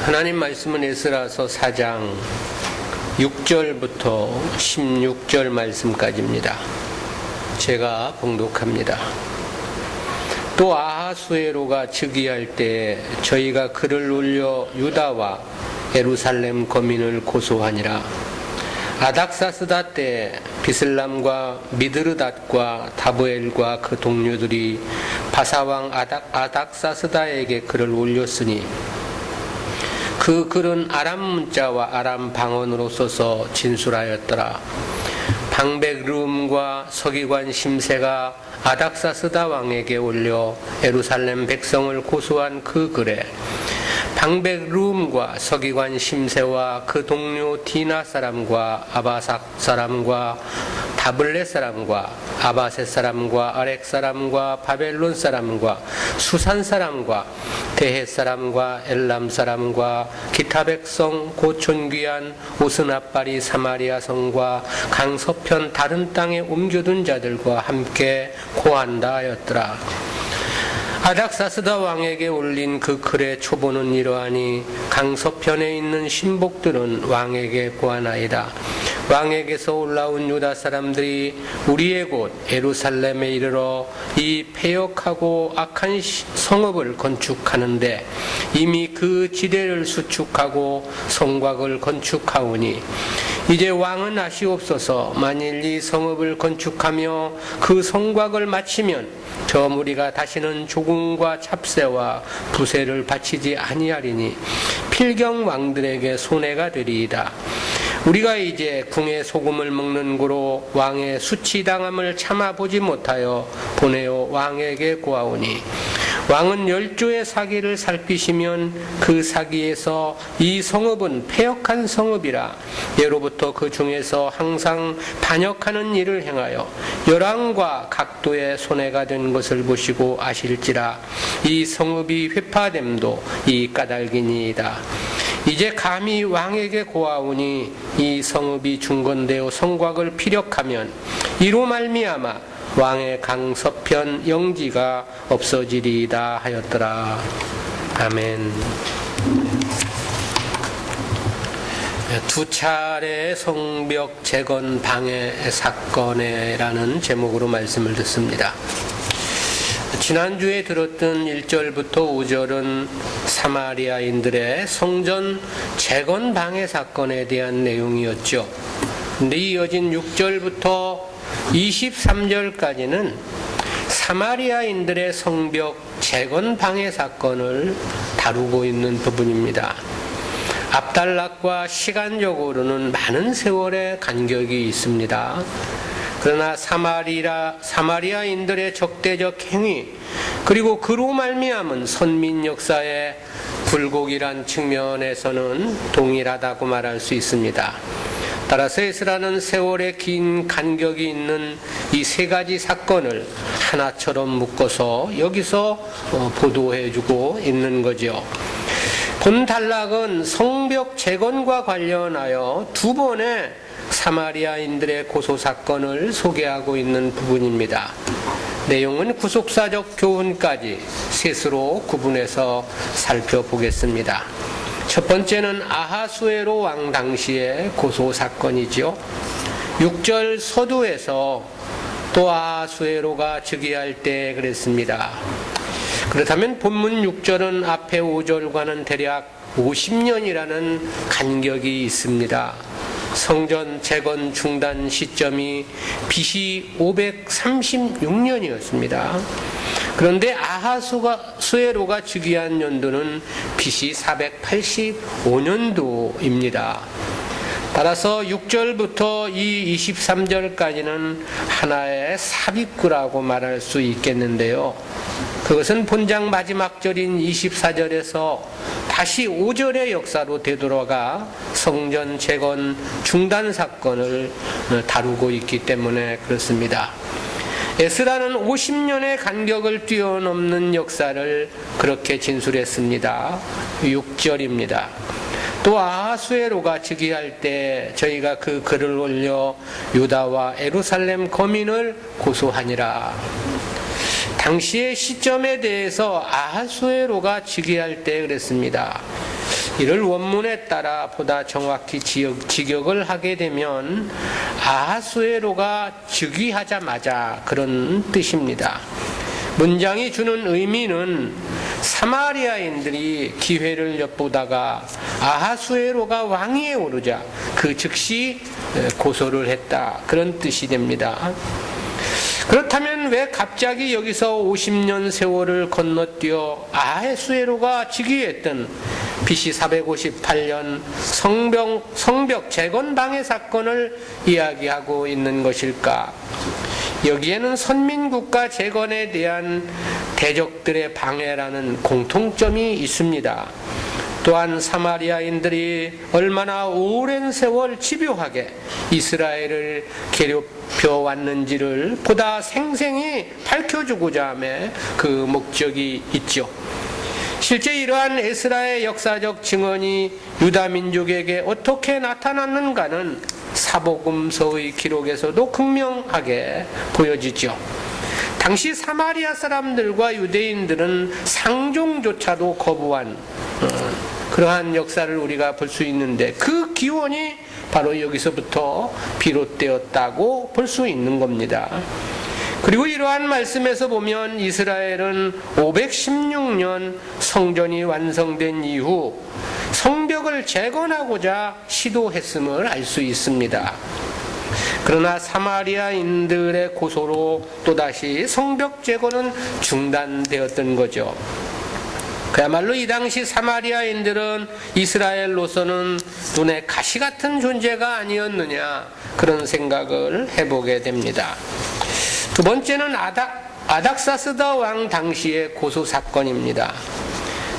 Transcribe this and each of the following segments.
하나님 말씀은 에스라서 4장 6절부터 16절 말씀까지입니다. 제가 봉독합니다. 또 아하수에로가 즉위할 때 저희가 그를 올려 유다와 예루살렘 거민을 고소하니라. 아닥사스다 때 비슬람과 미드르닷과 다브엘과 그 동료들이 바사왕 아닥사스다에게 글을 올렸으니 그 글은 아람 문자와 아람 방언으로 써서 진술하였더라. 방백르음과 서기관 심세가 아닥사스다 왕에게 올려 예루살렘 백성을 고소한 그 글에 방백르음과 서기관 심세와 그 동료 디나 사람과 아바삭 사람과 다블렛 사람과 아바셋 사람과 아렉 사람과 바벨론 사람과 수산 사람과 대헷 사람과 엘람 사람과 기타 백성 고촌 귀한 오스나빠리 사마리아 성과 강서편 다른 땅에 옮겨둔 자들과 함께 고한다 하였더라. 아닥사스다 왕에게 올린 그 글의 초보는 이러하니 강서편에 있는 신복들은 왕에게 고하나이다. 왕에게서 올라온 유다 사람들이 우리의 곳 예루살렘에 이르러 이 패역하고 악한 성읍을 건축하는데 이미 그 지대를 수축하고 성곽을 건축하오니 이제 왕은 아시옵소서. 만일 이 성읍을 건축하며 그 성곽을 마치면 저 무리가 다시는 조궁과 찹새와 부새를 바치지 아니하리니 필경 왕들에게 손해가 되리이다. 우리가 이제 궁의 소금을 먹는 고로 왕의 수치당함을 참아보지 못하여 보내어 왕에게 고하오니 왕은 10조의 사기를 살피시면 그 사기에서 이 성읍은 패역한 성읍이라 예로부터 그 중에서 항상 반역하는 일을 행하여 열왕과 각도의 손해가 된 것을 보시고 아실지라 이 성읍이 회파됨도 이 까닭이니이다. 이제 감히 왕에게 고하오니 이 성읍이 중건되어 성곽을 피력하면 이로 말미암아 왕의 강서편 영지가 없어지리이다 하였더라. 아멘. 두 차례 성벽 재건 방해 사건에라는 제목으로 말씀을 듣습니다. 지난주에 들었던 1절부터 5절은 사마리아인들의 성전 재건 방해 사건에 대한 내용이었죠. 근데 이어진 6절부터 23절까지는 사마리아인들의 성벽 재건 방해 사건을 다루고 있는 부분입니다. 앞단락과 시간적으로는 많은 세월의 간격이 있습니다. 그러나 사마리아인들의 적대적 행위 그리고 그로 말미암은 선민 역사의 굴곡이란 측면에서는 동일하다고 말할 수 있습니다. 따라서 에스라는 세월의 긴 간격이 있는 이 세 가지 사건을 하나처럼 묶어서 여기서 보도해주고 있는 거죠. 본 단락은 성벽 재건과 관련하여 두 번의 사마리아인들의 고소 사건을 소개하고 있는 부분입니다. 내용은 구속사적 교훈까지 셋으로 구분해서 살펴보겠습니다. 첫 번째는 아하수에로 왕 당시의 고소 사건이지요. 6절 서두에서 또 아하수에로가 즉위할 때 그랬습니다. 그렇다면 본문 6절은 앞에 5절과는 대략 50년이라는 간격이 있습니다. 성전 재건 중단 시점이 BC 536년이었습니다. 그런데 아하수에로가 즉위한 연도는 BC 485년도입니다. 따라서 6절부터 이 23절까지는 하나의 삽입구라고 말할 수 있겠는데요. 그것은 본장 마지막 절인 24절에서 다시 5절의 역사로 되돌아가 성전 재건 중단 사건을 다루고 있기 때문에 그렇습니다. 에스라는 50년의 간격을 뛰어넘는 역사를 그렇게 진술했습니다. 6절입니다. 또 아하수에로가 즉위할 때 저희가 그 글을 올려 유다와 예루살렘 거민을 고소하니라. 당시의 시점에 대해서 아하수에로가 즉위할 때 그랬습니다. 이를 원문에 따라 보다 정확히 직역을 하게 되면 아하수에로가 즉위하자마자 그런 뜻입니다. 문장이 주는 의미는 사마리아인들이 기회를 엿보다가 아하수에로가 왕위에 오르자 그 즉시 고소를 했다, 그런 뜻이 됩니다. 그렇다면 왜 갑자기 여기서 50년 세월을 건너뛰어 아하수에로가 즉위했던 BC 458년 성벽 재건 방해 사건을 이야기하고 있는 것일까? 여기에는 선민국가 재건에 대한 대적들의 방해라는 공통점이 있습니다. 또한 사마리아인들이 얼마나 오랜 세월 집요하게 이스라엘을 괴롭혀 왔는지를 보다 생생히 밝혀주고자 함에 그 목적이 있죠. 실제 이러한 에스라의 역사적 증언이 유다 민족에게 어떻게 나타났는가는 사복음서의 기록에서도 극명하게 보여지죠. 당시 사마리아 사람들과 유대인들은 상종조차도 거부한 그러한 역사를 우리가 볼 수 있는데, 그 기원이 바로 여기서부터 비롯되었다고 볼 수 있는 겁니다. 그리고 이러한 말씀에서 보면 이스라엘은 516년 성전이 완성된 이후 성벽을 재건하고자 시도했음을 알 수 있습니다. 그러나 사마리아인들의 고소로 또다시 성벽 재건은 중단되었던 거죠. 그야말로 이 당시 사마리아인들은 이스라엘로서는 눈에 가시 같은 존재가 아니었느냐, 그런 생각을 해보게 됩니다. 두 번째는 아닥사스다 왕 당시의 고소 사건입니다.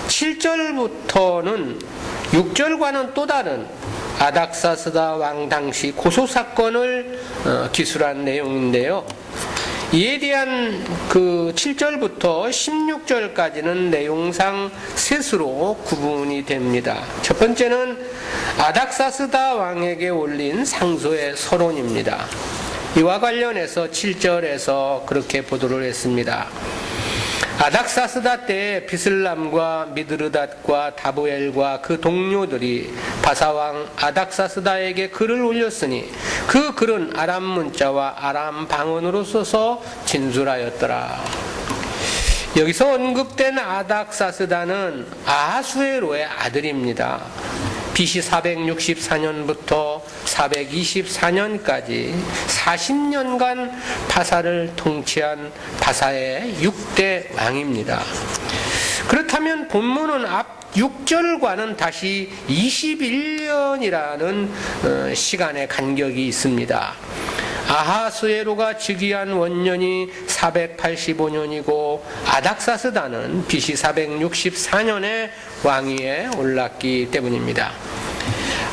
7절부터는 6절과는 또 다른 아닥사스다 왕 당시 고소 사건을 기술한 내용인데요. 이에 대한 그 7절부터 16절까지는 내용상 셋으로 구분이 됩니다. 첫 번째는 아닥사스다 왕에게 올린 상소의 서론입니다. 이와 관련해서 7절에서 그렇게 보도를 했습니다. 아닥사스다 때 비슬람과 미드르닷과 다부엘과 그 동료들이 바사왕 아닥사스다에게 글을 올렸으니 그 글은 아람 문자와 아람 방언으로 써서 진술하였더라. 여기서 언급된 아닥사스다는 아하수에로의 아들입니다. BC 464년부터 424년까지 40년간 바사를 통치한 바사의 6대 왕입니다. 그렇다면 본문은 앞 6절과는 다시 21년이라는 시간의 간격이 있습니다. 아하수에로가 즉위한 원년이 485년이고 아닥사스다는 BC 464년에 왕위에 올랐기 때문입니다.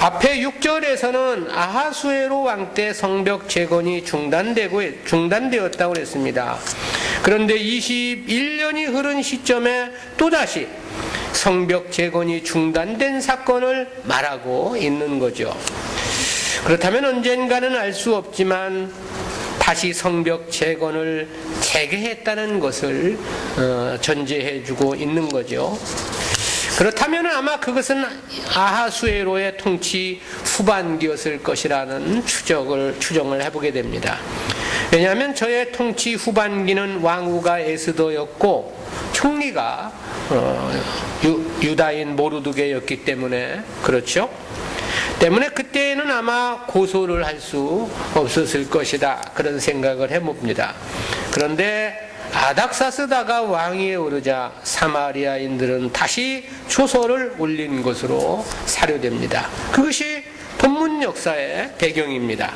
앞에 6절에서는 아하수에로 왕 때 성벽 재건이 중단되었다고 했습니다. 그런데 21년이 흐른 시점에 또다시 성벽 재건이 중단된 사건을 말하고 있는 거죠. 그렇다면 언젠가는 알 수 없지만 다시 성벽 재건을 재개했다는 것을 전제해주고 있는 거죠. 그렇다면 아마 그것은 아하수에로의 통치 후반기였을 것이라는 추정을 해보게 됩니다. 왜냐하면 저의 통치 후반기는 왕후가 에스더였고 총리가 유다인 모르드게였기 때문에, 그렇죠? 때문에 그때는 아마 고소를 할 수 없었을 것이다, 그런 생각을 해봅니다. 그런데 아닥사스다가 왕위에 오르자 사마리아인들은 다시 조서를 올린 것으로 사료됩니다. 그것이 본문 역사의 배경입니다.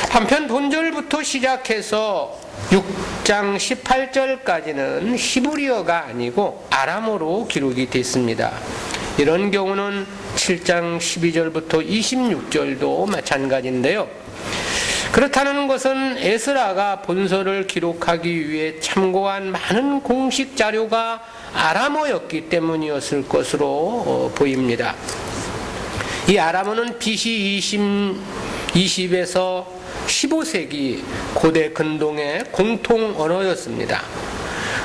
한편 본절부터 시작해서 6장 18절까지는 히브리어가 아니고 아람어로 기록이 됐습니다. 이런 경우는 7장 12절부터 26절도 마찬가지인데요. 그렇다는 것은 에스라가 본서를 기록하기 위해 참고한 많은 공식 자료가 아람어였기 때문이었을 것으로 보입니다. 이 아람어는 BC 20에서 15세기 고대 근동의 공통 언어였습니다.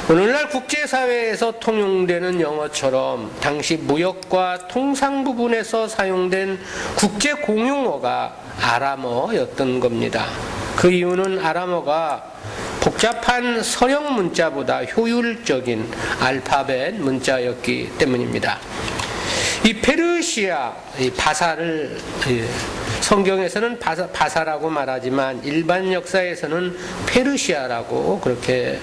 오늘날 국제사회에서 통용되는 영어처럼 당시 무역과 통상 부분에서 사용된 국제공용어가 아람어였던 겁니다. 그 이유는 아람어가 복잡한 서령 문자보다 효율적인 알파벳 문자였기 때문입니다. 이 페르시아, 이 바사를 성경에서는 바사라고 말하지만 일반 역사에서는 페르시아라고 그렇게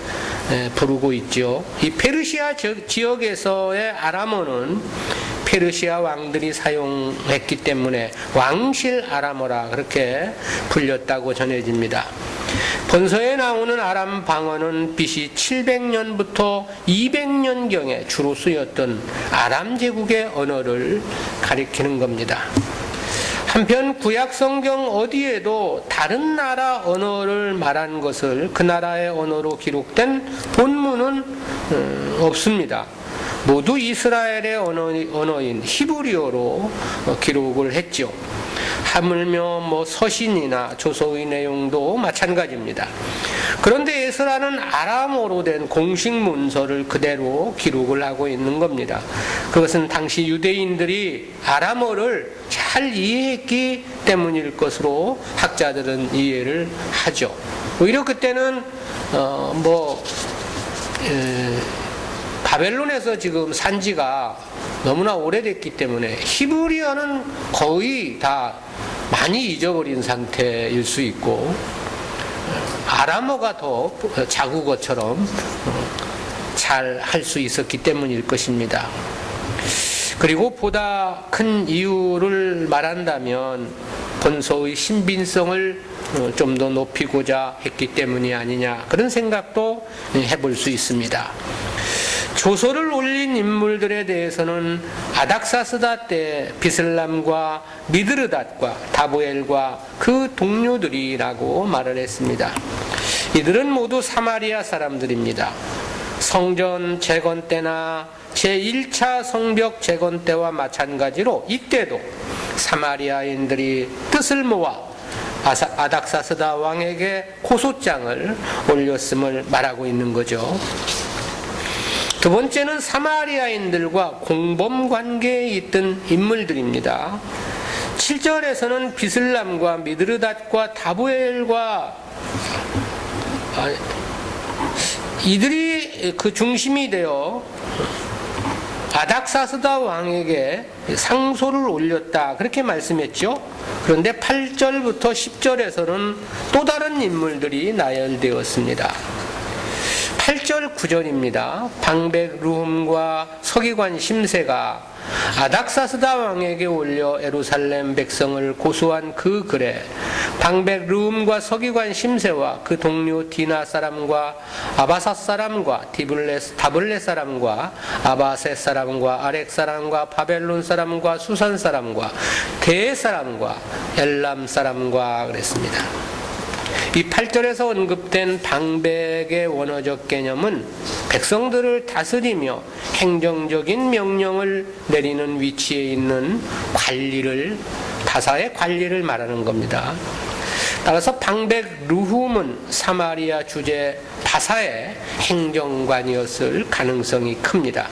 부르고 있죠. 이 페르시아 지역에서의 아람어는 페르시아 왕들이 사용했기 때문에 왕실 아람어라 그렇게 불렸다고 전해집니다. 본서에 나오는 아람 방언은 BC 700년부터 200년경에 주로 쓰였던 아람 제국의 언어를 가리키는 겁니다. 한편 구약 성경 어디에도 다른 나라 언어를 말한 것을 그 나라의 언어로 기록된 본문은 없습니다. 모두 이스라엘의 언어인 히브리어로 기록을 했죠. 하물며 서신이나 조서의 내용도 마찬가지입니다. 그런데 에스라는 아람어로 된 공식 문서를 그대로 기록을 하고 있는 겁니다. 그것은 당시 유대인들이 아람어를 잘 이해했기 때문일 것으로 학자들은 이해를 하죠. 오히려 그때는 바벨론에서 지금 산지가 너무나 오래됐기 때문에 히브리어는 거의 다 많이 잊어버린 상태일 수 있고 아람어가 더 자국어처럼 잘 할 수 있었기 때문일 것입니다. 그리고 보다 큰 이유를 말한다면 본서의 신빙성을 좀 더 높이고자 했기 때문이 아니냐 그런 생각도 해볼 수 있습니다. 조서를 올린 인물들에 대해서는 아닥사스다 때 비슬람과 미드르닷과 다보엘과 그 동료들이라고 말을 했습니다. 이들은 모두 사마리아 사람들입니다. 성전 재건 때나 제1차 성벽 재건 때와 마찬가지로 이때도 사마리아인들이 뜻을 모아 아닥사스다 왕에게 고소장을 올렸음을 말하고 있는 거죠. 두 번째는 사마리아인들과 공범 관계에 있던 인물들입니다. 7절에서는 비슬람과 미드르닷과 다보엘과 이들이 그 중심이 되어 아닥사스다 왕에게 상소를 올렸다 그렇게 말씀했죠. 그런데 8절부터 10절에서는 또 다른 인물들이 나열되었습니다. 8절 9절입니다. 방백 르훔과 서기관 심세가 아닥사스다 왕에게 올려 예루살렘 백성을 고소한 그 글에 방백 르훔과 서기관 심세와 그 동료 디나 사람과 아바사 사람과 다블레 사람과 아바셋 사람과 아렉 사람과 바벨론 사람과 수산 사람과 대 사람과 엘람 사람과 그랬습니다. 이 8절에서 언급된 방백의 원어적 개념은 백성들을 다스리며 행정적인 명령을 내리는 위치에 있는 바사의 관리를 말하는 겁니다. 따라서 방백 르훔은 사마리아 주재 바사의 행정관이었을 가능성이 큽니다.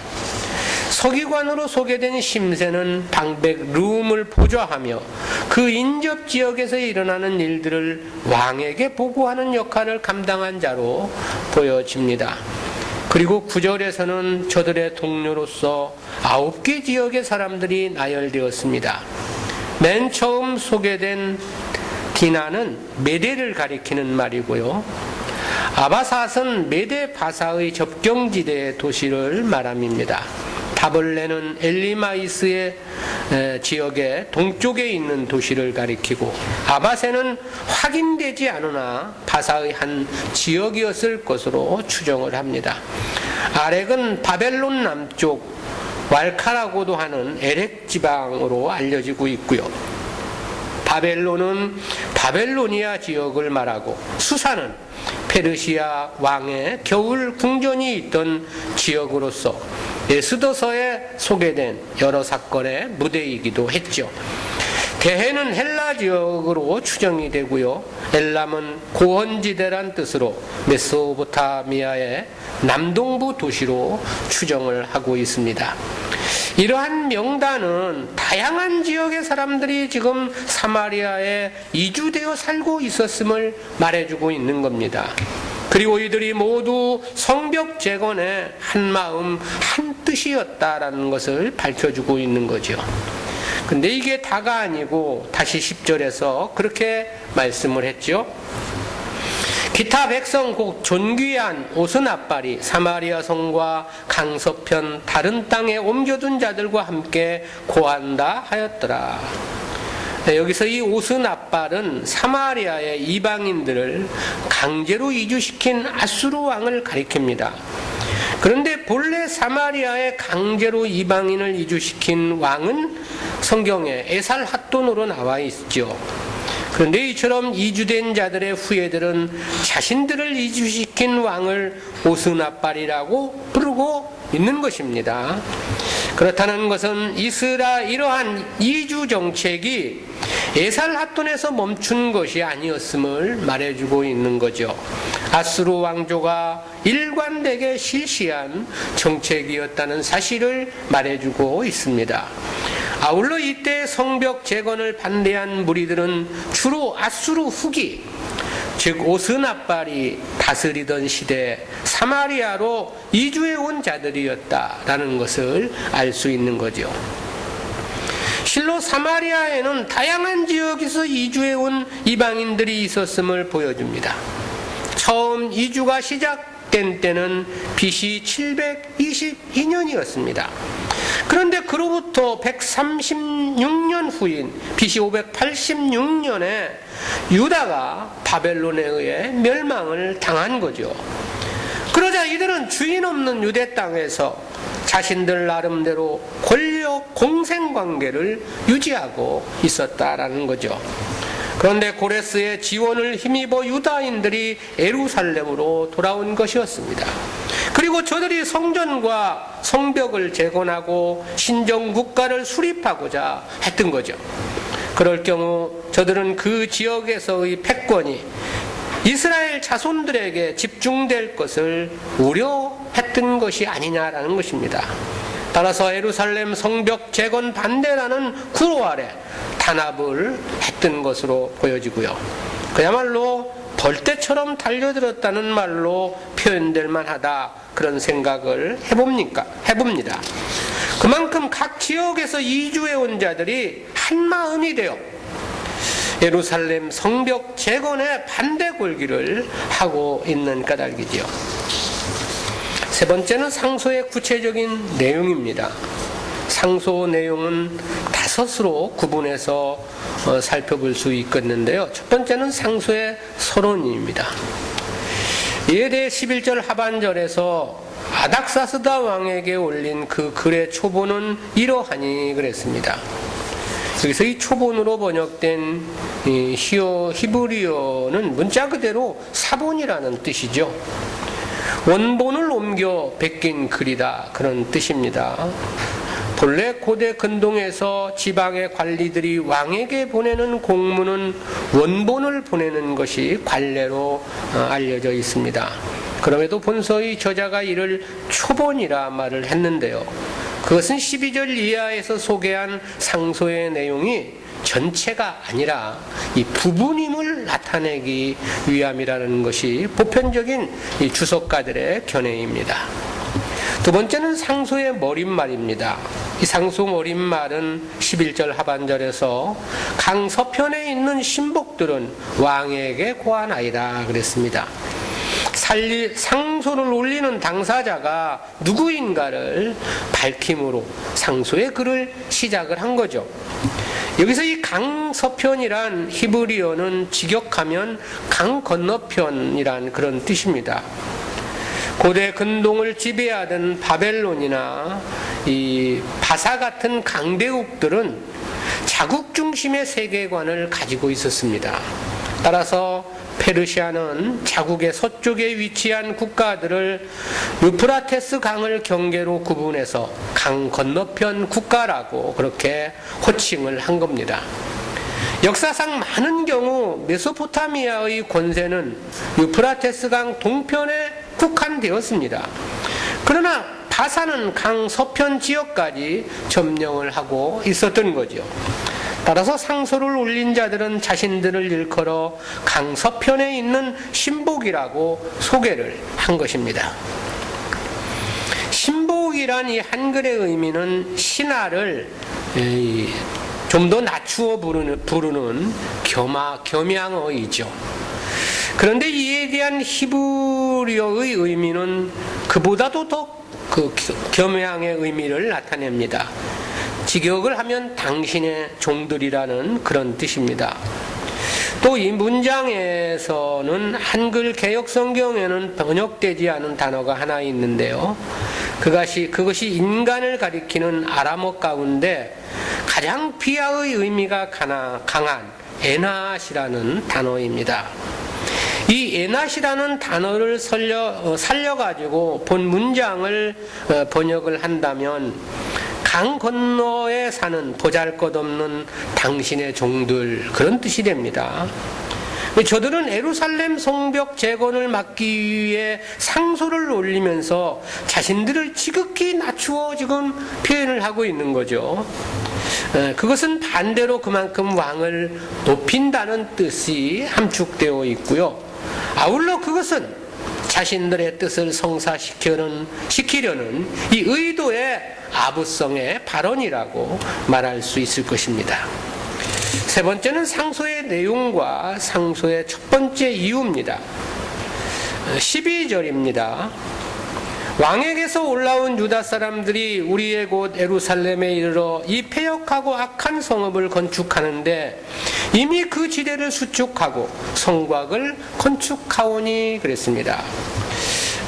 서기관으로 소개된 심세는 방백 르훔을 보좌하며 그 인접 지역에서 일어나는 일들을 왕에게 보고하는 역할을 감당한 자로 보여집니다. 그리고 9절에서는 저들의 동료로서 9개 지역의 사람들이 나열되었습니다. 맨 처음 소개된 디나는 메대를 가리키는 말이고요. 아바삿은 메대 바사의 접경지대의 도시를 말합니다. 다블레는 엘리마이스의 지역의 동쪽에 있는 도시를 가리키고 아바세는 확인되지 않으나 바사의 한 지역이었을 것으로 추정을 합니다. 아렉은 바벨론 남쪽 왈카라고도 하는 에렉 지방으로 알려지고 있고요. 바벨론은 바벨로니아 지역을 말하고 수사는 페르시아 왕의 겨울 궁전이 있던 지역으로서 에스더서에 소개된 여러 사건의 무대이기도 했죠. 게헤는 헬라 지역으로 추정이 되고요. 엘람은 고원지대란 뜻으로 메소포타미아의 남동부 도시로 추정을 하고 있습니다. 이러한 명단은 다양한 지역의 사람들이 지금 사마리아에 이주되어 살고 있었음을 말해주고 있는 겁니다. 그리고 이들이 모두 성벽 재건의 한마음 한뜻이었다라는 것을 밝혀주고 있는 거죠. 근데 이게 다가 아니고 다시 10절에서 그렇게 말씀을 했죠. 기타 백성 곧 존귀한 오스나발이 사마리아 성과 강서편 다른 땅에 옮겨둔 자들과 함께 고한다 하였더라. 여기서 이 오스나발은 사마리아의 이방인들을 강제로 이주시킨 아수르 왕을 가리킵니다. 그런데 본래 사마리아에 강제로 이방인을 이주시킨 왕은 성경에 에살핫돈으로 나와 있죠. 그런데 이처럼 이주된 자들의 후예들은 자신들을 이주시킨 왕을 오스나발이라고 부르고 있는 것입니다. 그렇다는 것은 이러한 이주 정책이 에살핫돈에서 멈춘 것이 아니었음을 말해주고 있는 거죠. 아수르 왕조가 일관되게 실시한 정책이었다는 사실을 말해주고 있습니다. 아울러 이때 성벽 재건을 반대한 무리들은 주로 아수르 후기, 즉 오스나발이 다스리던 시대 사마리아로 이주해 온 자들이었다라는 것을 알 수 있는 거죠. 실로 사마리아에는 다양한 지역에서 이주해 온 이방인들이 있었음을 보여줍니다. 처음 이주가 시작된 때는 BC 722년이었습니다. 그런데 그로부터 136년 후인 BC 586년에 유다가 바벨론에 의해 멸망을 당한 거죠. 그러자 이들은 주인 없는 유대 땅에서 자신들 나름대로 권력 공생 관계를 유지하고 있었다라는 거죠. 그런데 고레스의 지원을 힘입어 유다인들이 예루살렘으로 돌아온 것이었습니다. 그리고 저들이 성전과 성벽을 재건하고 신정국가를 수립하고자 했던 거죠. 그럴 경우 저들은 그 지역에서의 패권이 이스라엘 자손들에게 집중될 것을 우려했던 것이 아니냐라는 것입니다. 따라서 예루살렘 성벽 재건 반대라는 구호 아래 단합을 했던 것으로 보여지고요. 그야말로 벌떼처럼 달려들었다는 말로 표현될 만하다, 그런 생각을 해봅니다. 그만큼 각 지역에서 이주해 온 자들이 한마음이 되어 예루살렘 성벽 재건의 반대 골기를 하고 있는 까닭이지요. 세 번째는 상소의 구체적인 내용입니다. 상소 내용은 5으로 구분해서 살펴볼 수 있겠는데요. 첫 번째는 상소의 서론입니다. 이에 대해 11절 하반절에서 아닥사스다 왕에게 올린 그 글의 초본은 이러하니 그랬습니다. 여기서 이 초본으로 번역된 히브리어는 문자 그대로 사본이라는 뜻이죠. 원본을 옮겨 베낀 글이다, 그런 뜻입니다. 본래 고대 근동에서 지방의 관리들이 왕에게 보내는 공문은 원본을 보내는 것이 관례로 알려져 있습니다. 그럼에도 본서의 저자가 이를 초본이라 말을 했는데요. 그것은 12절 이하에서 소개한 상소의 내용이 전체가 아니라 이 부분임을 나타내기 위함이라는 것이 보편적인 이 주석가들의 견해입니다. 두 번째는 상소의 머릿말입니다. 이 상소 머릿말은 11절 하반절에서 강서편에 있는 신복들은 왕에게 고하나이다 그랬습니다. 상소를 올리는 당사자가 누구인가를 밝힘으로 상소의 글을 시작을 한 거죠. 여기서 이 강서편이란 히브리어는 직역하면 강 건너편이란 그런 뜻입니다. 고대 근동을 지배하던 바벨론이나 이 바사 같은 강대국들은 자국 중심의 세계관을 가지고 있었습니다. 따라서 페르시아는 자국의 서쪽에 위치한 국가들을 유프라테스 강을 경계로 구분해서 강 건너편 국가라고 그렇게 호칭을 한 겁니다. 역사상 많은 경우 메소포타미아의 권세는 유프라테스강 동편에 국한되었습니다. 그러나 바사는 강 서편 지역까지 점령을 하고 있었던 거죠. 따라서 상소를 올린 자들은 자신들을 일컬어 강 서편에 있는 신복이라고 소개를 한 것입니다. 신복이란 이 한글의 의미는 신하를 좀 더 낮추어 부르는 겸양어이죠. 그런데 이에 대한 히브리어의 의미는 그보다도 더 그 겸양의 의미를 나타냅니다. 직역을 하면 당신의 종들이라는 그런 뜻입니다. 또 이 문장에서는 한글 개역 성경에는 번역되지 않은 단어가 하나 있는데요. 그것이 인간을 가리키는 아람어 가운데 가장 비하의 의미가 강한 에낫이라는 단어입니다. 이 에낫이라는 단어를 살려가지고 본 문장을 번역을 한다면 강 건너에 사는 보잘것없는 당신의 종들, 그런 뜻이 됩니다. 저들은 예루살렘 성벽 재건을 막기 위해 상소를 올리면서 자신들을 지극히 낮추어 지금 표현을 하고 있는 거죠. 그것은 반대로 그만큼 왕을 높인다는 뜻이 함축되어 있고요. 아울러 그것은 자신들의 뜻을 성사시키려는 이 의도의 아부성의 발언이라고 말할 수 있을 것입니다. 세 번째는 상소의 내용과 상소의 첫 번째 이유입니다. 12절입니다. 왕에게서 올라온 유다 사람들이 우리의 곳 예루살렘에 이르러 이 패역하고 악한 성읍을 건축하는데 이미 그 지대를 수축하고 성곽을 건축하오니 그랬습니다.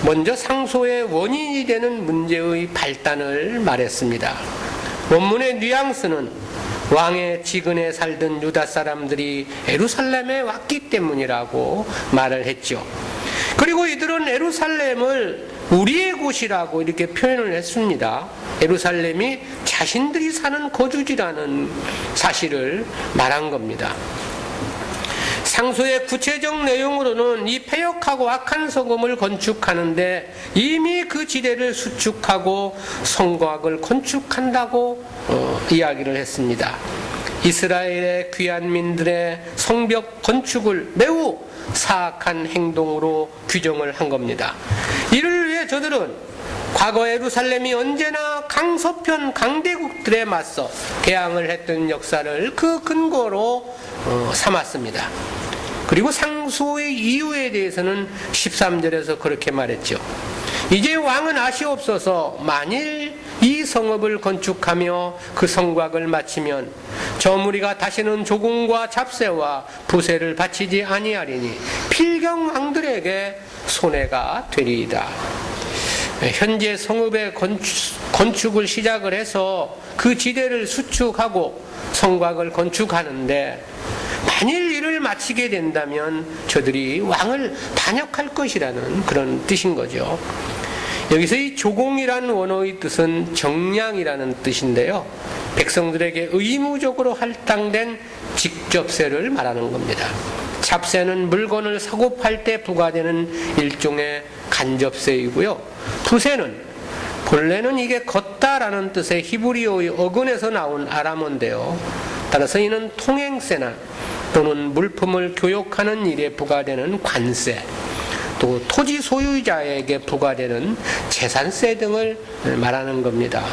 먼저 상소의 원인이 되는 문제의 발단을 말했습니다. 원문의 뉘앙스는 왕의 지근에 살던 유다 사람들이 예루살렘에 왔기 때문이라고 말을 했죠. 그리고 이들은 예루살렘을 우리의 곳이라고 이렇게 표현을 했습니다. 예루살렘이 자신들이 사는 거주지라는 사실을 말한 겁니다. 상소의 구체적 내용으로는 이 패역하고 악한 성읍을 건축하는데 이미 그 지대를 수축하고 성곽을 건축한다고 이야기를 했습니다. 이스라엘의 귀한 민들의 성벽 건축을 매우 사악한 행동으로 규정을 한 겁니다. 이를 위해 저들은 과거 예루살렘이 언제나 강서편 강대국들에 맞서 개항을 했던 역사를 그 근거로 삼았습니다. 그리고 상소의 이유에 대해서는 13절에서 그렇게 말했죠. 이제 왕은 아시옵소서, 만일 이 성읍을 건축하며 그 성곽을 마치면 저 무리가 다시는 조공과 잡세와 부세를 바치지 아니하리니 필경 왕들에게 손해가 되리이다. 현재 성읍의 건축을 시작을 해서 그 지대를 수축하고 성곽을 건축하는데 만일 이를 마치게 된다면 저들이 왕을 반역할 것이라는 그런 뜻인 거죠. 여기서 이 조공이라는 원어의 뜻은 정량이라는 뜻인데요. 백성들에게 의무적으로 할당된 직접세를 말하는 겁니다. 잡세는 물건을 사고 팔 때 부과되는 일종의 간접세이고요. 부세는 본래는 이게 걷다라는 뜻의 히브리어의 어근에서 나온 아람어인데요. 따라서 이는 통행세나 또는 물품을 교역하는 일에 부과되는 관세, 또 토지 소유자에게 부과되는 재산세 등을 말하는 겁니다.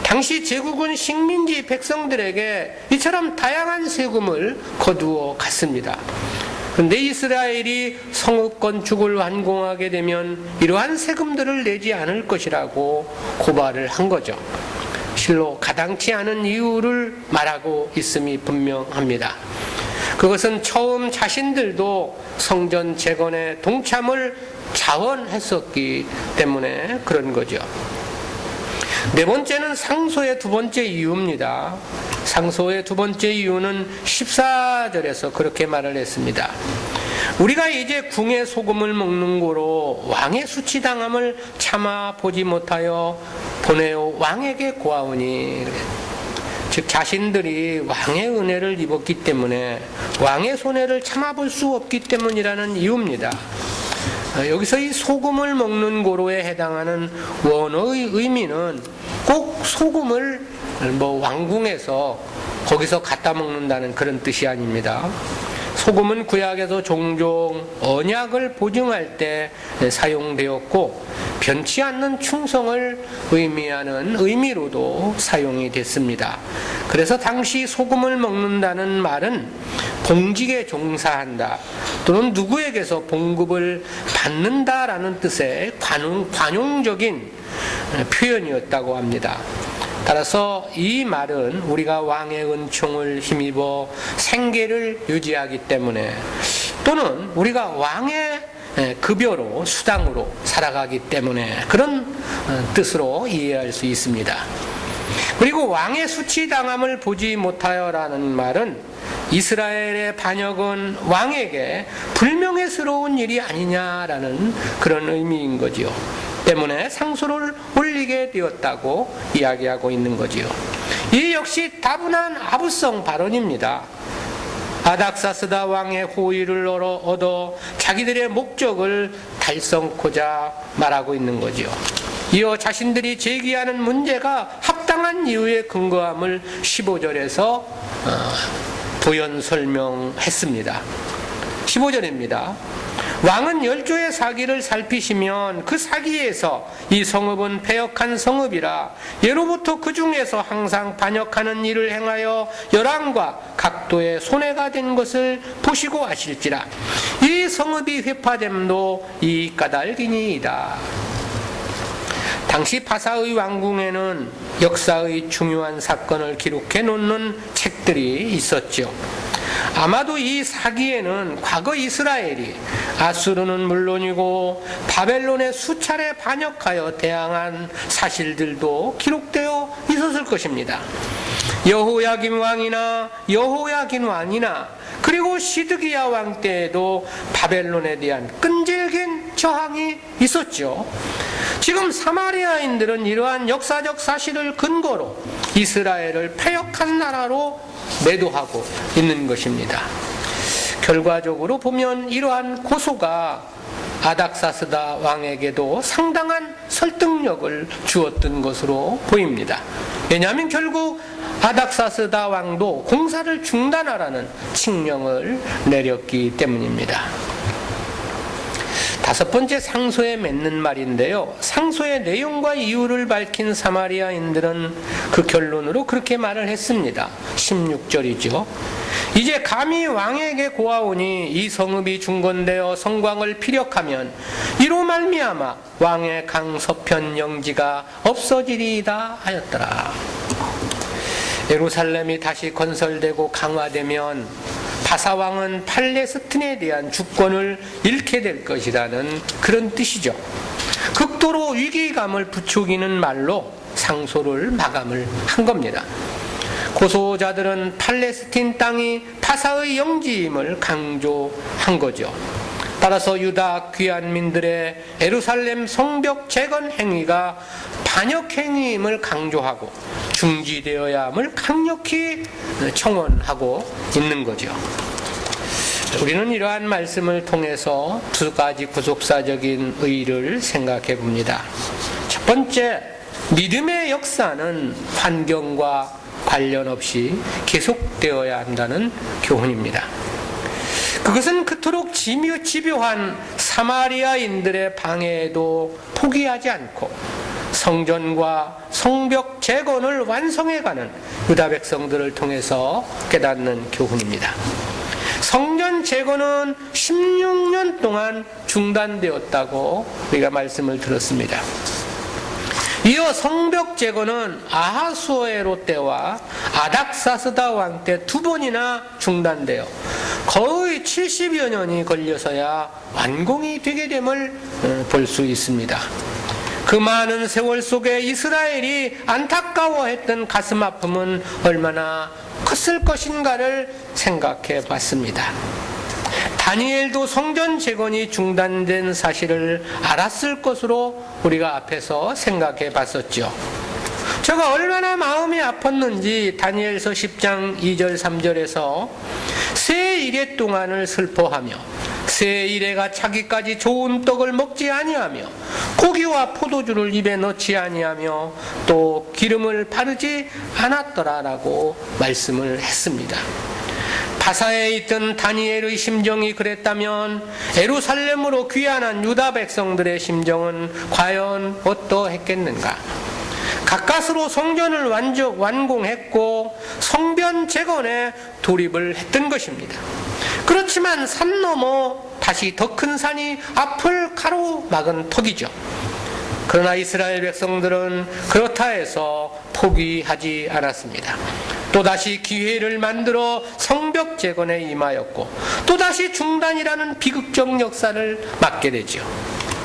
당시 제국은 식민지 백성들에게 이처럼 다양한 세금을 거두어 갔습니다. 그런데 이스라엘이 성읍 건축을 완공하게 되면 이러한 세금들을 내지 않을 것이라고 고발을 한 거죠. 실로 가당치 않은 이유를 말하고 있음이 분명합니다. 그것은 처음 자신들도 성전 재건에 동참을 자원했었기 때문에 그런 거죠. 네 번째는 상소의 두 번째 이유입니다. 상소의 두 번째 이유는 14절에서 그렇게 말을 했습니다. 우리가 이제 궁의 소금을 먹는 고로 왕의 수치당함을 참아 보지 못하여 보내어 왕에게 고하오니. 즉 자신들이 왕의 은혜를 입었기 때문에 왕의 손해를 참아볼 수 없기 때문이라는 이유입니다. 여기서 이 소금을 먹는 고로에 해당하는 원어의 의미는 꼭 소금을 왕궁에서 거기서 갖다 먹는다는 그런 뜻이 아닙니다. 소금은 구약에서 종종 언약을 보증할 때 사용되었고 변치 않는 충성을 의미하는 의미로도 사용이 됐습니다. 그래서 당시 소금을 먹는다는 말은 봉직에 종사한다 또는 누구에게서 봉급을 받는다라는 뜻의 관용적인 표현이었다고 합니다. 따라서 이 말은 우리가 왕의 은총을 힘입어 생계를 유지하기 때문에 또는 우리가 왕의 급여로 수당으로 살아가기 때문에 그런 뜻으로 이해할 수 있습니다. 그리고 왕의 수치당함을 보지 못하여라는 말은 이스라엘의 반역은 왕에게 불명예스러운 일이 아니냐라는 그런 의미인 거지요. 때문에 상소를 올리게 되었다고 이야기하고 있는 거지요. 이 역시 다분한 아부성 발언입니다. 아닥사스다 왕의 호의를 얻어 자기들의 목적을 달성코자 말하고 있는 거지요. 이어 자신들이 제기하는 문제가 합당한 이유에 근거함을 15절에서 부연 설명했습니다. 15절입니다. 왕은 열조의 사기를 살피시면 그 사기에서 이 성읍은 패역한 성읍이라 예로부터 그 중에서 항상 반역하는 일을 행하여 열왕과 각도의 손해가 된 것을 보시고 아실지라 이 성읍이 회파됨도 이 까닭이니이다. 당시 바사의 왕궁에는 역사의 중요한 사건을 기록해 놓는 책들이 있었죠. 아마도 이 사기에는 과거 이스라엘이 아수르는 물론이고 바벨론에 수차례 반역하여 대항한 사실들도 기록되어 있었을 것입니다. 여호야긴 왕이나 그리고 시드기야 왕 때에도 바벨론에 대한 끈질긴 저항이 있었죠. 지금 사마리아인들은 이러한 역사적 사실을 근거로 이스라엘을 패역한 나라로 매도하고 있는 것입니다. 결과적으로 보면 이러한 고소가 아닥사스다 왕에게도 상당한 설득력을 주었던 것으로 보입니다. 왜냐하면 결국 아닥사스다 왕도 공사를 중단하라는 칙령을 내렸기 때문입니다. 다섯 번째 상소에 맺는 말인데요. 상소의 내용과 이유를 밝힌 사마리아인들은 그 결론으로 그렇게 말을 했습니다. 16절이죠. 이제 감히 왕에게 고하오니 이 성읍이 중건되어 성곽을 피력하면 이로 말미암아 왕의 강서편 영지가 없어지리이다 하였더라. 예루살렘이 다시 건설되고 강화되면 바사왕은 팔레스틴에 대한 주권을 잃게 될 것이라는 그런 뜻이죠. 극도로 위기감을 부추기는 말로 상소를 마감을 한 겁니다. 고소자들은 팔레스틴 땅이 바사의 영지임을 강조한 거죠. 따라서 유다 귀환민들의 예루살렘 성벽 재건 행위가 반역 행위임을 강조하고 중지되어야 함을 강력히 청원하고 있는 거죠. 우리는 이러한 말씀을 통해서 두 가지 구속사적인 의의를 생각해 봅니다. 첫 번째, 믿음의 역사는 환경과 관련 없이 계속되어야 한다는 교훈입니다. 그것은 그토록 집요한 사마리아인들의 방해에도 포기하지 않고 성전과 성벽 재건을 완성해가는 유다 백성들을 통해서 깨닫는 교훈입니다. 성전 재건은 16년 동안 중단되었다고 우리가 말씀을 들었습니다. 이어 성벽 재건은 아하수에로 때와 아닥사스다 왕 때 두 번이나 중단되어 거의 70여 년이 걸려서야 완공이 되게 됨을 볼 수 있습니다. 그 많은 세월 속에 이스라엘이 안타까워했던 가슴 아픔은 얼마나 컸을 것인가를 생각해 봤습니다. 다니엘도 성전 재건이 중단된 사실을 알았을 것으로 우리가 앞에서 생각해 봤었죠. 저가 얼마나 마음이 아팠는지 다니엘서 10장 2절 3절에서 새 이래 동안을 슬퍼하며 새 이래가 차기까지 좋은 떡을 먹지 아니하며 고기와 포도주를 입에 넣지 아니하며 또 기름을 바르지 않았더라라고 말씀을 했습니다. 바사에 있던 다니엘의 심정이 그랬다면 예루살렘으로 귀환한 유다 백성들의 심정은 과연 어떠했겠는가? 가까스로 성전을 완공했고 성변 재건에 돌입을 했던 것입니다. 그렇지만 산 넘어 다시 더 큰 산이 앞을 가로막은 터이죠. 그러나 이스라엘 백성들은 그렇다 해서 포기하지 않았습니다. 또다시 기회를 만들어 성벽 재건에 임하였고 또다시 중단이라는 비극적 역사를 맞게 되죠.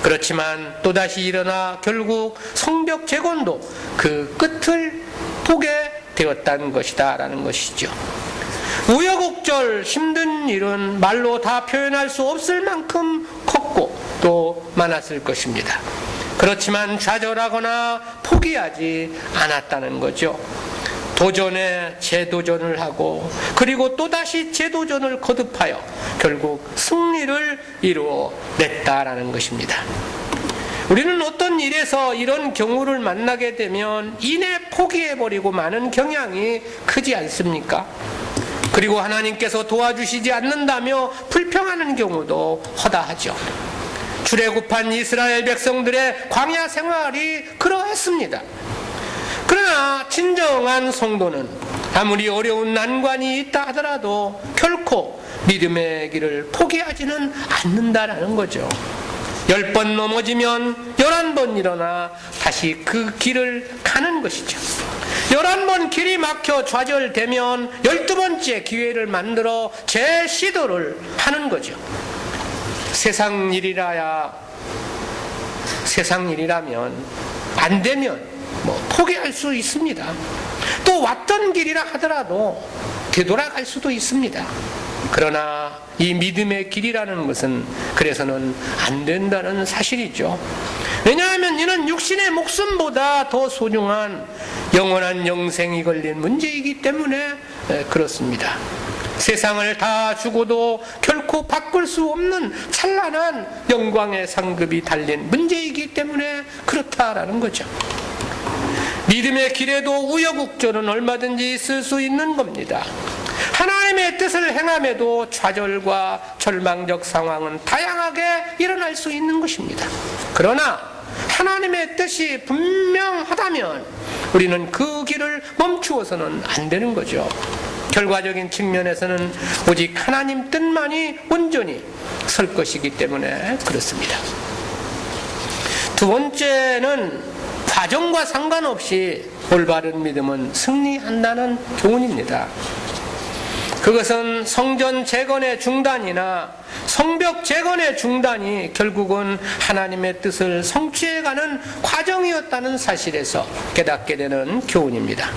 그렇지만 또다시 일어나 결국 성벽 재건도 그 끝을 보게 되었다는 것이다 라는 것이죠. 우여곡절 힘든 일은 말로 다 표현할 수 없을 만큼 컸고 또 많았을 것입니다. 그렇지만 좌절하거나 포기하지 않았다는 거죠. 도전에 재도전을 하고 그리고 또다시 재도전을 거듭하여 결국 승리를 이루어냈다라는 것입니다. 우리는 어떤 일에서 이런 경우를 만나게 되면 이내 포기해버리고 마는 경향이 크지 않습니까? 그리고 하나님께서 도와주시지 않는다며 불평하는 경우도 허다하죠. 출애굽한 이스라엘 백성들의 광야 생활이 그러했습니다. 그러나 진정한 성도는 아무리 어려운 난관이 있다 하더라도 결코 믿음의 길을 포기하지는 않는다라는 거죠. 10번 넘어지면 11번 일어나 다시 그 길을 가는 것이죠. 11번 길이 막혀 좌절되면 12번째 기회를 만들어 재시도를 하는 거죠. 세상 일이라면 안 되면 포기할 수 있습니다. 또 왔던 길이라 하더라도 되돌아갈 수도 있습니다. 그러나 이 믿음의 길이라는 것은 그래서는 안 된다는 사실이죠. 왜냐하면 이는 육신의 목숨보다 더 소중한 영원한 영생이 걸린 문제이기 때문에 그렇습니다. 세상을 다 주고도 결코 바꿀 수 없는 찬란한 영광의 상급이 달린 문제이기 때문에 그렇다라는 거죠. 믿음의 길에도 우여곡절은 얼마든지 있을 수 있는 겁니다. 하나님의 뜻을 행함에도 좌절과 절망적 상황은 다양하게 일어날 수 있는 것입니다. 그러나 하나님의 뜻이 분명하다면 우리는 그 길을 멈추어서는 안 되는 거죠. 결과적인 측면에서는 오직 하나님 뜻만이 온전히 설 것이기 때문에 그렇습니다. 두 번째는 과정과 상관없이 올바른 믿음은 승리한다는 교훈입니다. 그것은 성전 재건의 중단이나 성벽 재건의 중단이 결국은 하나님의 뜻을 성취해가는 과정이었다는 사실에서 깨닫게 되는 교훈입니다.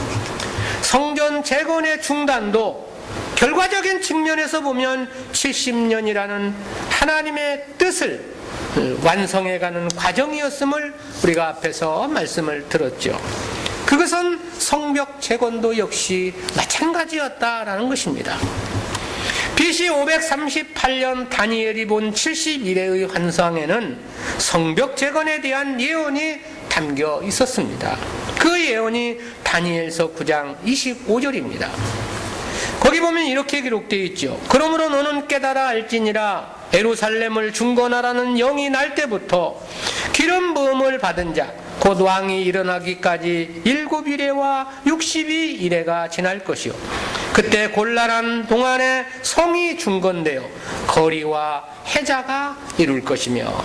성전 재건의 중단도 결과적인 측면에서 보면 70년이라는 하나님의 뜻을 완성해가는 과정이었음을 우리가 앞에서 말씀을 들었죠. 그것은 성벽 재건도 역시 마찬가지였다라는 것입니다. BC 538년 다니엘이 본 71회의 환상에는 성벽 재건에 대한 예언이 담겨 있었습니다. 그 예언이 다니엘서 9장 25절입니다. 거기 보면 이렇게 기록되어 있죠. 그러므로 너는 깨달아 알지니라 예루살렘을 중건하라는 영이 날 때부터 기름 부음을 받은 자 곧 왕이 일어나기까지 7이레와 62이레가 지날 것이요 그때 곤란한 동안에 성이 중건되어 거리와 해자가 이룰 것이며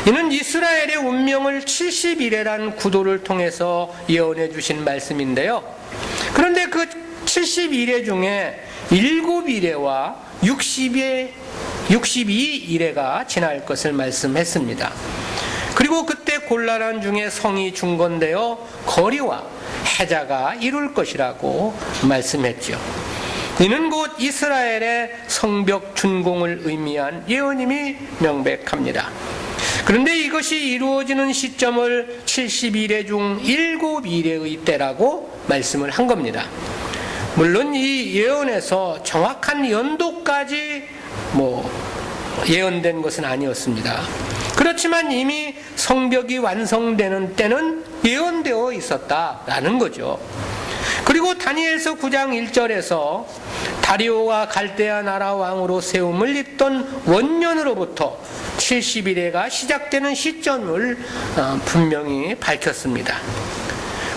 이는 이스라엘의 운명을 70이레란 구도를 통해서 예언해 주신 말씀인데요. 그런데 그 71회 중에 7이레와 62이레가 지날 것을 말씀했습니다. 그리고 그때 곤란한 중에 성이 중건되어 거리와 해자가 이룰 것이라고 말씀했죠. 이는 곧 이스라엘의 성벽 준공을 의미한 예언임이 명백합니다. 그런데 이것이 이루어지는 시점을 70일의 중 7일의 때라고 말씀을 한 겁니다. 물론 이 예언에서 정확한 연도까지 예언된 것은 아니었습니다. 그렇지만 이미 성벽이 완성되는 때는 예언되어 있었다라는 거죠. 그리고 다니엘서 9장 1절에서 다리오가 갈대아 나라 왕으로 세움을 입던 원년으로부터 70일에가 시작되는 시점을 분명히 밝혔습니다.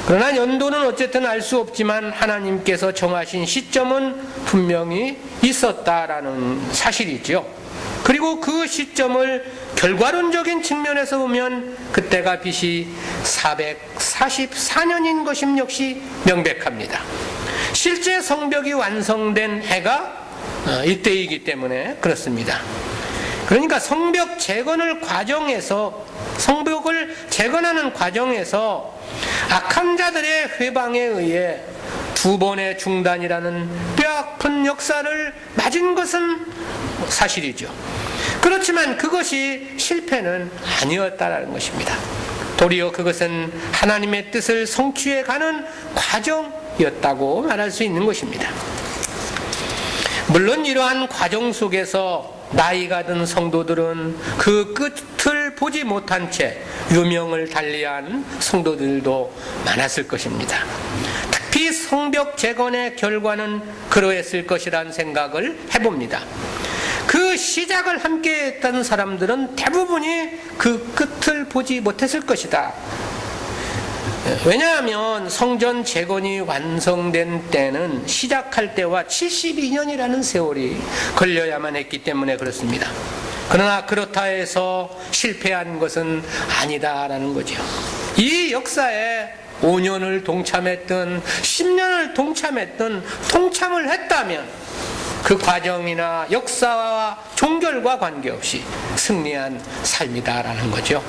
그러나 연도는 어쨌든 알 수 없지만 하나님께서 정하신 시점은 분명히 있었다라는 사실이죠. 그리고 그 시점을 결과론적인 측면에서 보면 그때가 BC 444년인 것임 역시 명백합니다. 실제 성벽이 완성된 해가 이때이기 때문에 그렇습니다. 그러니까 성벽을 재건하는 과정에서 악한 자들의 회방에 의해 2번의 중단이라는 뼈아픈 역사를 맞은 것은 사실이죠. 그렇지만 그것이 실패는 아니었다라는 것입니다. 도리어 그것은 하나님의 뜻을 성취해 가는 과정이었다고 말할 수 있는 것입니다. 물론 이러한 과정 속에서 나이가 든 성도들은 그 끝을 보지 못한 채 유명을 달리한 성도들도 많았을 것입니다. 특히 성벽 재건의 결과는 그러했을 것이라는 생각을 해봅니다. 그 시작을 함께 했던 사람들은 대부분이 그 끝을 보지 못했을 것이다. 왜냐하면 성전 재건이 완성된 때는 시작할 때와 72년이라는 세월이 걸려야만 했기 때문에 그렇습니다. 그러나 그렇다 해서 실패한 것은 아니다라는 거죠. 이 역사에 5년을 동참했든 10년을 동참을 했다면 그 과정이나 역사와 종결과 관계없이 승리한 삶이다라는 거죠.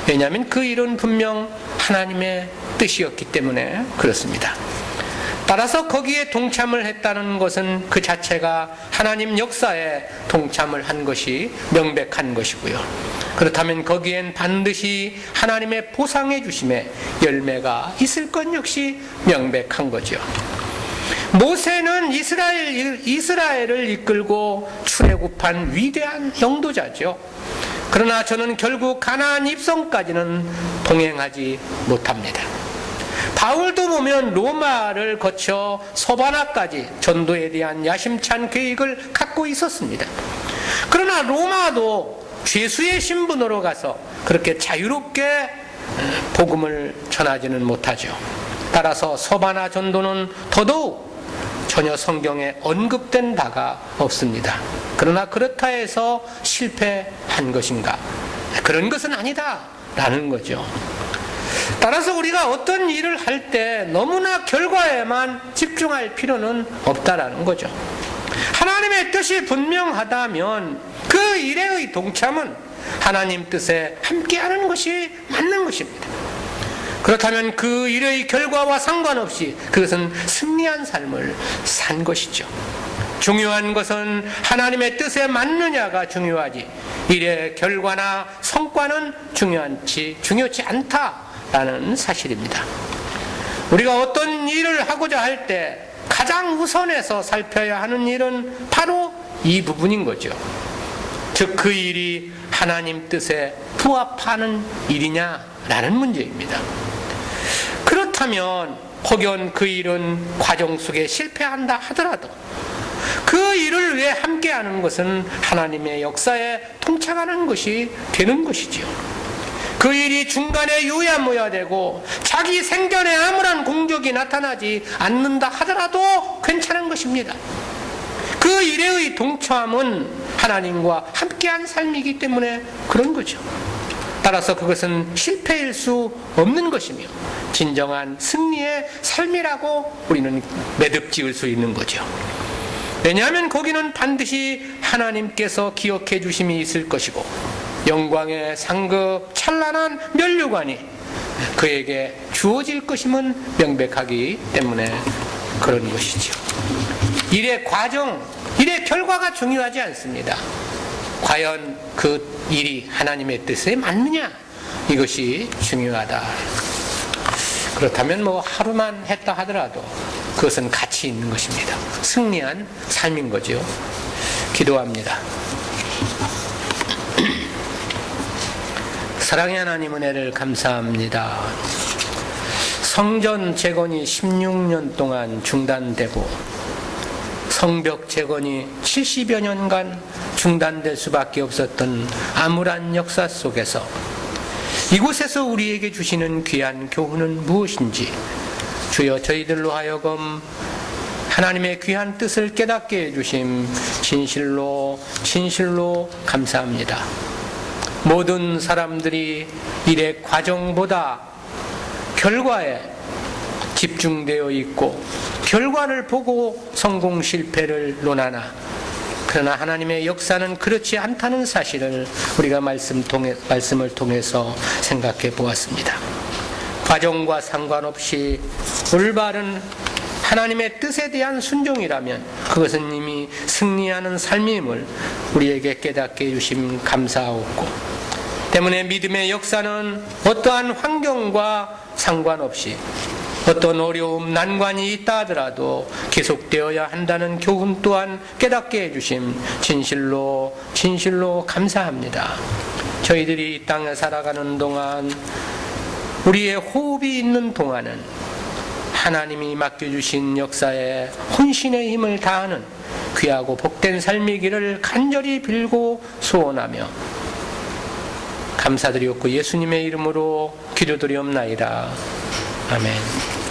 왜냐하면 그 일은 분명 하나님의 뜻이었기 때문에 그렇습니다. 따라서 거기에 동참을 했다는 것은 그 자체가 하나님 역사에 동참을 한 것이 명백한 것이고요. 그렇다면 거기엔 반드시 하나님의 보상해 주심의 열매가 있을 것 역시 명백한 거죠. 모세는 이스라엘을 이끌고 출애굽한 위대한 영도자죠. 그러나 저는 결국 가나안 입성까지는 동행하지 못합니다. 바울도 보면 로마를 거쳐 서바나까지 전도에 대한 야심찬 계획을 갖고 있었습니다. 그러나 로마도 죄수의 신분으로 가서 그렇게 자유롭게 복음을 전하지는 못하죠. 따라서 서바나 전도는 더더욱 전혀 성경에 언급된 바가 없습니다. 그러나 그렇다 해서 실패한 것인가? 그런 것은 아니다 라는 거죠. 따라서 우리가 어떤 일을 할 때 너무나 결과에만 집중할 필요는 없다라는 거죠. 하나님의 뜻이 분명하다면 그 일의 동참은 하나님 뜻에 함께하는 것이 맞는 것입니다. 그렇다면 그 일의 결과와 상관없이 그것은 승리한 삶을 산 것이죠. 중요한 것은 하나님의 뜻에 맞느냐가 중요하지 일의 결과나 성과는 중요치 않다라는 사실입니다. 우리가 어떤 일을 하고자 할 때 가장 우선해서 살펴야 하는 일은 바로 이 부분인 거죠. 즉 그 일이 하나님 뜻에 부합하는 일이냐라는 문제입니다. 그렇다면 혹연 그 일은 과정 속에 실패한다 하더라도 그 일을 위해 함께하는 것은 하나님의 역사에 동참하는 것이 되는 것이지요. 그 일이 중간에 유야무야되고 자기 생전에 아무런 공적이 나타나지 않는다 하더라도 괜찮은 것입니다. 그 일의 동참은 하나님과 함께한 삶이기 때문에 그런 거죠. 따라서 그것은 실패일 수 없는 것이며 진정한 승리의 삶이라고 우리는 매듭 지을 수 있는 거죠. 왜냐하면 거기는 반드시 하나님께서 기억해 주심이 있을 것이고 영광의 상급 찬란한 면류관이 그에게 주어질 것임은 명백하기 때문에 그런 것이죠. 일의 과정, 일의 결과가 중요하지 않습니다. 과연 그 일이 하나님의 뜻에 맞느냐? 이것이 중요하다. 그렇다면 뭐 하루만 했다 하더라도 그것은 가치 있는 것입니다. 승리한 삶인 거죠. 기도합니다. 사랑의 하나님 은혜를 감사합니다. 성전 재건이 16년 동안 중단되고 성벽 재건이 70여 년간 중단될 수밖에 없었던 암울한 역사 속에서 이곳에서 우리에게 주시는 귀한 교훈은 무엇인지 주여 저희들로 하여금 하나님의 귀한 뜻을 깨닫게 해주심 진실로 감사합니다. 모든 사람들이 일의 과정보다 결과에 집중되어 있고 결과를 보고 성공 실패를 논하나 그러나 하나님의 역사는 그렇지 않다는 사실을 우리가 말씀을 통해서 생각해 보았습니다. 과정과 상관없이 올바른 하나님의 뜻에 대한 순종이라면 그것은 이미 승리하는 삶임을 우리에게 깨닫게 해주심 감사하옵고 때문에 믿음의 역사는 어떠한 환경과 상관없이 어떤 어려움, 난관이 있다 하더라도 계속되어야 한다는 교훈 또한 깨닫게 해주심 진실로 감사합니다. 저희들이 이 땅에 살아가는 동안 우리의 호흡이 있는 동안은 하나님이 맡겨주신 역사에 혼신의 힘을 다하는 귀하고 복된 삶이기를 간절히 빌고 소원하며 감사드리옵고 예수님의 이름으로 기도드리옵나이다. 아멘.